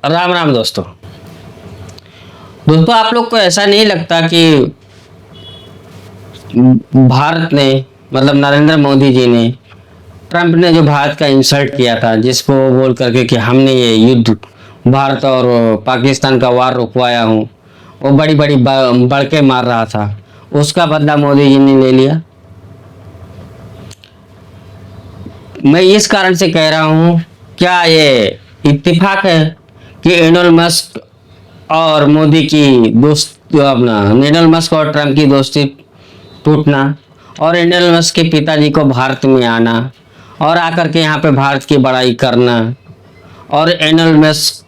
राम राम दोस्तों। आप लोग को ऐसा नहीं लगता कि भारत ने मतलब नरेंद्र मोदी जी ने ट्रंप ने जो भारत का इंसल्ट किया था, जिसको बोल करके कि हमने ये युद्ध भारत और पाकिस्तान का वार रुकवाया हूँ, वो बड़ी बड़ी बढ़ के मार रहा था, उसका बदला मोदी जी ने ले लिया। मैं इस कारण से कह रहा हूँ, क्या ये इत्तेफाक है कि एलोन मस्क और मोदी की दोस्त अपना एलोन मस्क और ट्रंप की दोस्ती टूटना और एलोन मस्क के पिताजी को भारत में आना और आकर के यहाँ पे भारत की बड़ाई करना और एलोन मस्क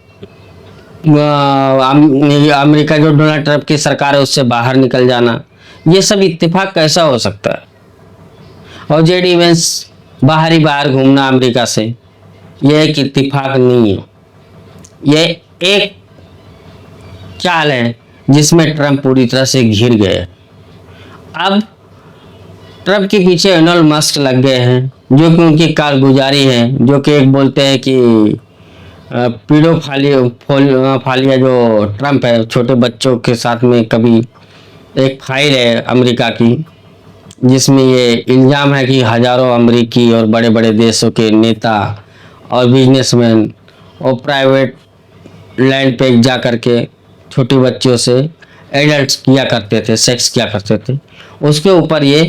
अमेरिका जो डोनाल्ड ट्रंप की सरकार है उससे बाहर निकल जाना, ये सब इत्तेफाक कैसा हो सकता है? और जेडी वेंस बाहर ही बाहर घूमना अमेरिका से, यह एक इत्तेफाक नहीं है, यह एक चाल है जिसमें ट्रंप पूरी तरह से घिर गए। अब ट्रंप के पीछे एलोन मस्क लग गए हैं, जो कि उनकी कारगुजारी है, जो कि एक बोलते हैं कि फालिया जो ट्रंप है, छोटे बच्चों के साथ में कभी एक फाइल है अमेरिका की, जिसमें ये इल्ज़ाम है कि हजारों अमेरिकी और बड़े बड़े देशों के नेता और बिजनेसमैन और प्राइवेट लैंड पे जा करके छोटे बच्चों से एडल्ट किया करते थे, सेक्स किया करते थे। उसके ऊपर ये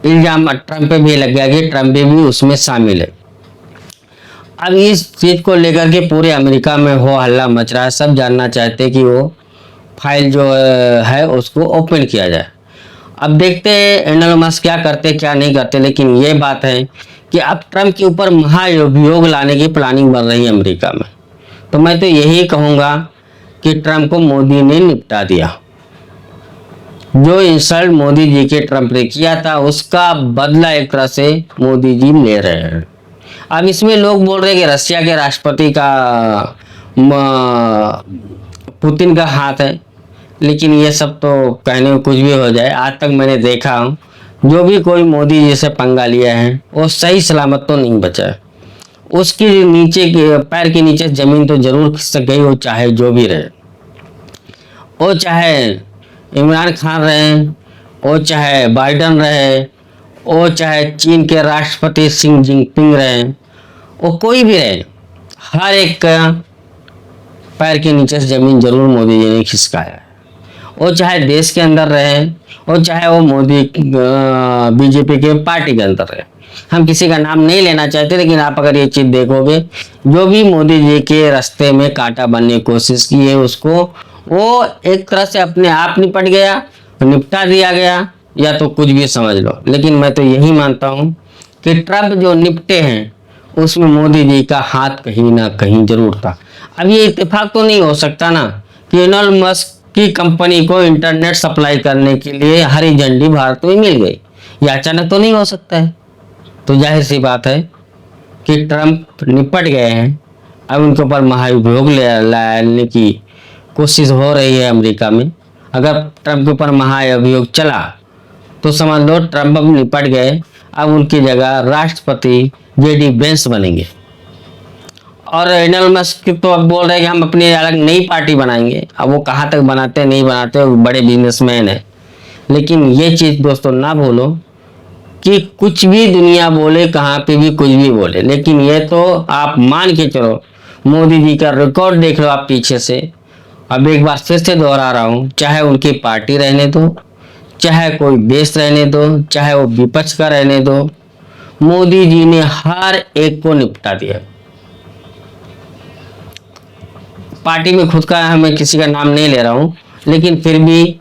इल्ज़ाम ट्रंप पे भी लग गया कि ट्रंप भी उसमें शामिल है। अब इस चीज़ को लेकर के पूरे अमेरिका में हो हल्ला मच रहा है, सब जानना चाहते हैं कि वो फाइल जो है उसको ओपन किया जाए। अब देखते हैं एलोन मस्क क्या करते क्या नहीं करते, लेकिन ये बात है कि अब ट्रंप के ऊपर महाअभियोग लाने की प्लानिंग बन रही है अमेरिका में। तो मैं तो यही कहूँगा कि ट्रंप को मोदी ने निपटा दिया। जो इंसल्ट मोदी जी के ट्रंप ने किया था उसका बदला एक तरह से मोदी जी ले रहे हैं। अब इसमें लोग बोल रहे हैं कि रशिया के राष्ट्रपति का पुतिन का हाथ है, लेकिन ये सब तो कहने में कुछ भी हो जाए। आज तक मैंने देखा हूँ जो भी कोई मोदी जी से पंगा लिया है वो सही सलामत तो नहीं बचा है, उसके नीचे के पैर के नीचे जमीन तो जरूर खिसक गई, वो चाहे जो भी रहे, वो चाहे इमरान खान रहे, वो चाहे बाइडन रहे, वो चाहे चीन के राष्ट्रपति शी जिनपिंग रहे, वो कोई भी रहे, हर एक का पैर के नीचे से जमीन जरूर मोदी जी ने खिसकाया है। वो चाहे देश के अंदर रहे, वो चाहे वो मोदी बीजेपी के पार्टी के अंदर रहे। हम किसी का नाम नहीं लेना चाहते, लेकिन आप अगर ये चीज़ देखोगे, जो भी मोदी जी के रास्ते में कांटा बनने की कोशिश की है उसको वो एक तरह से अपने आप निपट गया, निपटा दिया गया, या तो कुछ भी समझ लो। लेकिन मैं तो यही मानता हूँ कि ट्रंप जो निपटे हैं उसमें मोदी जी का हाथ कहीं ना कहीं जरूर था। अब ये इत्तेफाक तो नहीं हो सकता ना कि एलोन मस्क की कंपनी को इंटरनेट सप्लाई करने के लिए हरी झंडी भारत में मिल गई, यह अचानक तो नहीं हो सकता है। तो जाहिर सी बात है कि ट्रंप निपट गए हैं। अब उनके ऊपर महाभियोग लाने की कोशिश हो रही है अमेरिका में। अगर ट्रंप के ऊपर महाअभियोग चला तो समझ लो ट्रंप अब निपट गए। अब उनकी जगह राष्ट्रपति जेडी वेंस बनेंगे। और एलोन मस्क तो अब बोल रहे हैं कि हम अपनी अलग नई पार्टी बनाएंगे। अब वो कहाँ तक बनाते नहीं बनाते, वो बड़े बिजनेसमैन है। लेकिन ये चीज़ दोस्तों ना भूलो कि कुछ भी दुनिया बोले, कहाँ पे भी कुछ भी बोले, लेकिन ये तो आप मान के चलो, मोदी जी का रिकॉर्ड देख लो आप पीछे से। अब एक बार फिर से दोहरा रहा हूँ, चाहे उनकी पार्टी रहने दो, चाहे कोई देश रहने दो, चाहे वो विपक्ष का रहने दो, मोदी जी ने हर एक को निपटा दिया। पार्टी में खुद का मैं किसी का नाम नहीं ले रहा हूँ, लेकिन फिर भी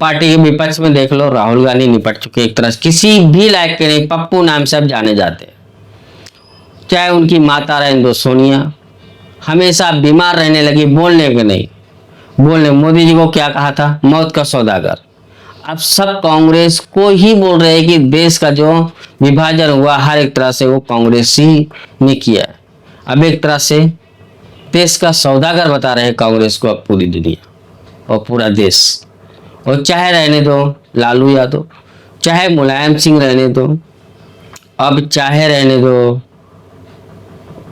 पार्टी के विपक्ष में देख लो, राहुल गांधी निपट चुके एक तरह से, किसी भी लायक के नहीं, पप्पू नाम से अब जाने जाते। चाहे उनकी माता रहें दो सोनिया, हमेशा बीमार रहने लगी, बोलने के नहीं, बोलने मोदी जी को क्या कहा था, मौत का सौदागर। अब सब कांग्रेस को ही बोल रहे हैं कि देश का जो विभाजन हुआ हर एक तरह से वो कांग्रेस ही ने किया है। अब एक तरह से देश का सौदागर बता रहे हैं कांग्रेस को अब पूरी दुनिया और पूरा देश। और चाहे रहने दो लालू यादव, चाहे मुलायम सिंह रहने दो, अब चाहे रहने दो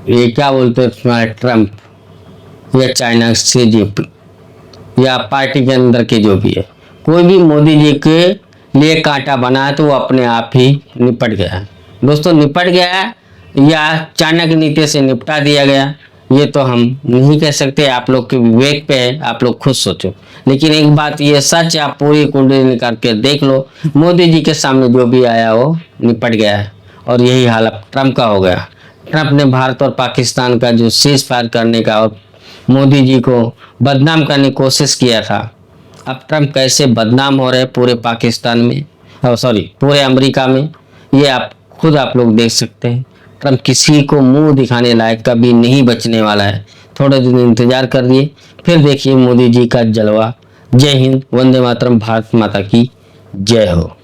ये क्या बोलते हैं तुम्हारे ट्रम्प या चाइना सी जीपी या पार्टी के अंदर के जो भी है, कोई भी मोदी जी के लिए कांटा बना है तो वो अपने आप ही निपट गया है। दोस्तों निपट गया है या चाइना की नीति से निपटा दिया गया, ये तो हम नहीं कह सकते, आप लोग के विवेक पे है, आप लोग खुद सोचो। लेकिन एक बात ये सच, आप पूरी कुंडली निकाल के देख लो, मोदी जी के सामने जो भी आया वो निपट गया है। और यही हाल अब ट्रम्प का हो गया। ट्रम्प ने भारत और पाकिस्तान का जो सीज फायर करने का और मोदी जी को बदनाम करने की कोशिश किया था, अब ट्रम्प कैसे बदनाम हो रहे पूरे पाकिस्तान में, पूरे अमेरिका में, ये आप लोग देख सकते हैं। ट्रम्प किसी को मुंह दिखाने लायक कभी नहीं बचने वाला है। थोड़े दिन इंतजार कर दिए, फिर देखिए मोदी जी का जलवा। जय हिंद, वंदे मातरम, भारत माता की जय हो।